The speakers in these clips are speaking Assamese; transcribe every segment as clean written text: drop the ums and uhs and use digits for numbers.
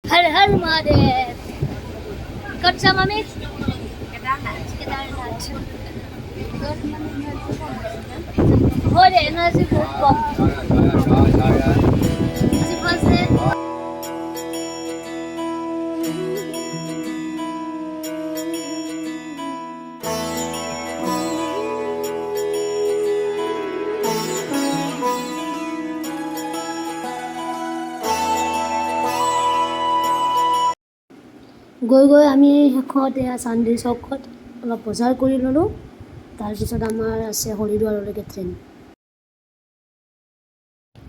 हर हर महादेव. कच्चा मम्मी केदारनाथ हो रे एनर्जी बहुत कम किसी पास है গৈ গৈ আমি শেষত এয়া চান্দি চকত অলপ বজাৰ কৰি ল'লোঁ। তাৰপিছত আমাৰ আছে হৰিদ্বাৰলৈকে ট্ৰেইন।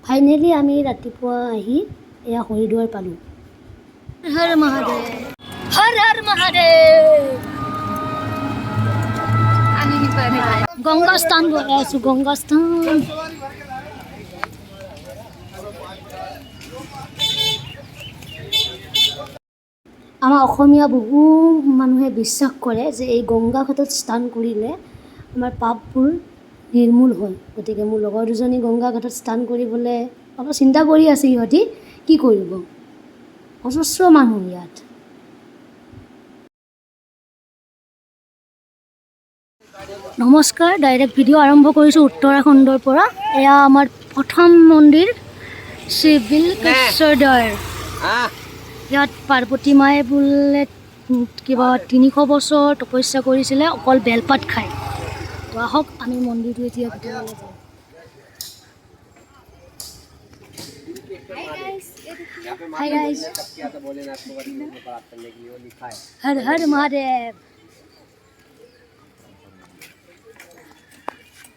ফাইনেলি আমি ৰাতিপুৱা আহি এয়া হৰিদ্বাৰ পালোঁ। হৰ মহাদেৱ হৰ হৰ মহাদেৱ। গংগা স্থান গৈ আছোঁ, গংগা স্থান। আমাৰ অসমীয়া বহু মানুহে বিশ্বাস কৰে যে এই গংগা ঘাটত স্নান কৰিলে আমাৰ পাপবোৰ নিৰ্মূল হয়। গতিকে মোৰ লগৰ দুজনী গংগা ঘাটত স্নান কৰিবলৈ অলপ চিন্তা কৰি আছে, সিহঁতি কি কৰিব। অজস্ৰ মানুহ ইয়াত। নমস্কাৰ, ডাইৰেক্ট ভিডিঅ' আৰম্ভ কৰিছোঁ উত্তৰাখণ্ডৰ পৰা। এয়া আমাৰ প্ৰথম মন্দিৰ শ্ৰী বিলকেশ্বৰ। ইয়াত পাৰ্বতী মায়ে বোলে কিবা 300 বছৰ তপস্যা কৰিছিলে অকল বেলপাত খাই। তো আহক আমি মন্দিৰটো এতিয়া ভিতৰলৈ যাওঁ। हाय गाइस, हर हर महादेव,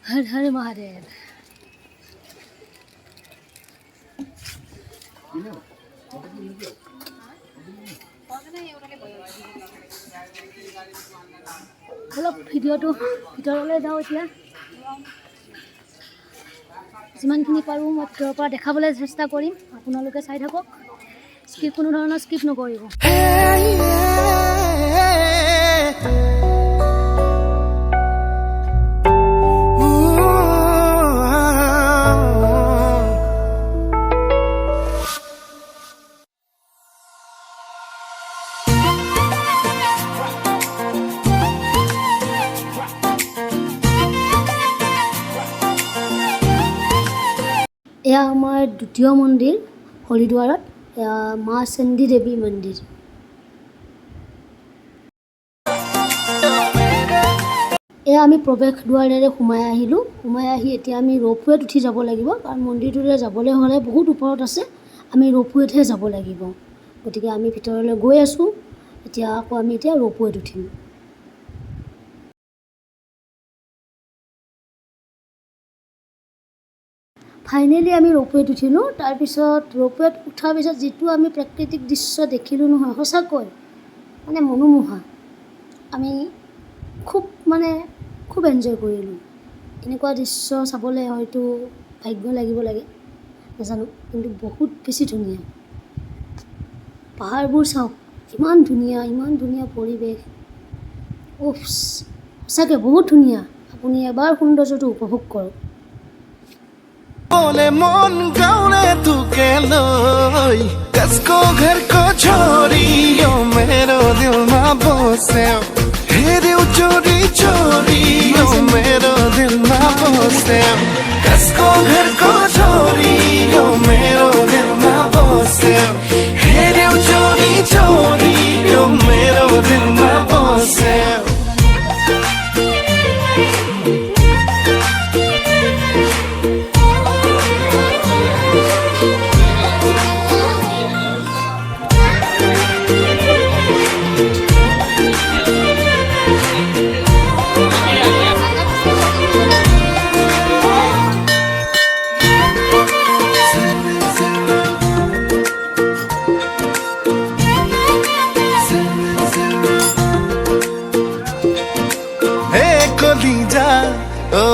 हर हर महादेव। অলপ ভিডিঅ'টো ভিতৰলৈ যাওঁ এতিয়া। যিমানখিনি পাৰোঁ মই ভিতৰৰ পৰা দেখাবলৈ চেষ্টা কৰিম। আপোনালোকে চাই থাকক, কোনো ধৰণৰ স্কিপ নকৰিব। এয়া আমাৰ দ্বিতীয় মন্দিৰ হৰিদ্বাৰত, এয়া মা চণ্ডী দেৱী মন্দিৰ। এয়া আমি প্ৰৱেশ দুৱাৰেৰে সোমাই আহিলোঁ। সোমাই আহি এতিয়া আমি ৰ'পৱেত উঠি যাব লাগিব, কাৰণ মন্দিৰটোলৈ যাবলৈ হ'লে বহুত ওপৰত আছে। আমি ৰ'পৱেতহে যাব লাগিব। গতিকে আমি ভিতৰলৈ গৈ আছোঁ। এতিয়া আকৌ আমি এতিয়া ৰ'পৱেত উঠিম। ফাইনেলি আমি ৰ'পৱেত উঠিলোঁ। তাৰপিছত ৰ'পৱেত উঠাৰ পিছত যিটো আমি প্ৰাকৃতিক দৃশ্য দেখিলোঁ নহয়, সঁচাকৈ মানে মনোমোহা। আমি খুব এনজয় কৰিলোঁ। এনেকুৱা দৃশ্য চাবলৈ হয়তো ভাগ্য লাগিব লাগে, নাজানো, কিন্তু বহুত বেছি ধুনীয়া। পাহাৰবোৰ চাওক, ইমান ধুনীয়া পৰিৱেশ। উফ, সঁচাকৈ বহুত ধুনীয়া। আপুনি এবাৰ সৌন্দৰ্যটো উপভোগ কৰক। बोले मन गाउने तुके लोई कसको घर को छोरियो मेरो दिलमा बस्यो हेर्यो चोरी चोरियो मेरो दिलमा बस्यो कसको घर को छोरियो मेरो दिलमा बस्यो हेर्यो चोरी चोरियो मेरो दिलमा बस्यो। কলিজা ও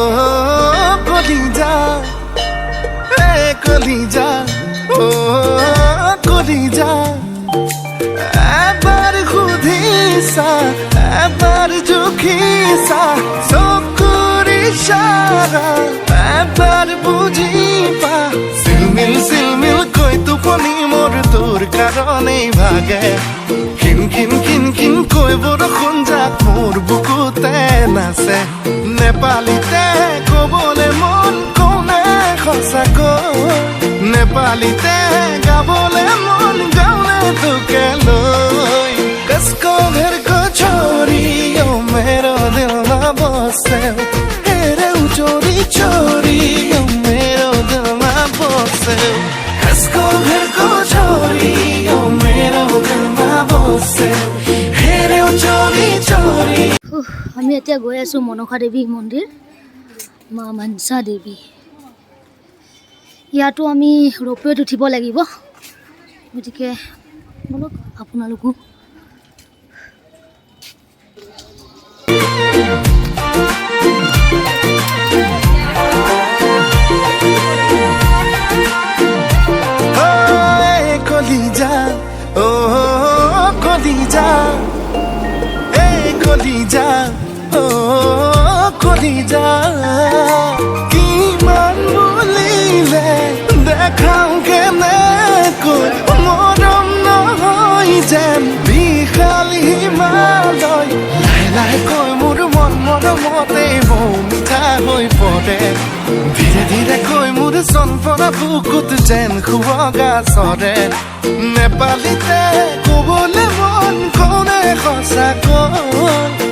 কলিজা এ কলিজা ও কলিজা এবার খুদিসা এবার জুখিসা চকুর ইশারা এবার বুঝিবা সিলমিল সিলমিল কই তু টোপনি মোৰ তোৰ কাৰণেই ভাগে কিন কিন কিন কিন কৈ বৰষুণ যাক মোৰ বুকুতে নাচে নেপালীতে ক'বলে মন কোনে সঁচাকৈ নেপালীতে গাবলে মন গাउने তোকে লৈ कसको घर को छोरी ओ मेरो दिलमा बसे हेरे चोरी चोरी ओ मेरो दिलमा बसे कसको घर को छोरी ओ मेरो दिलमा बसे हेरे चोरी चोरी আমি এতিয়া গৈ আছোঁ মনসা দেৱী মন্দিৰ মা মনসা দেৱী ইয়াতো আমি ৰোপৱেত উঠিব লাগিব গতিকে বলক আপোনালোকো কলিজা ও কলিজা এ কলিজা ও কলিজা কিমান বুলিলে দেখাও কেনেকৈ মৰম নহয় যেন বিশাল হিমালয় লাহে লাহে কৈ মোৰ মন মৰমতে বৌ মিঠা হৈ পৰে ধীৰে ধীৰে কৈ মোৰ চনপৰা বুকুত যেন শুৱগা চৰে নেপালীতে ক'বলে মন কোনে সঁচাকৈ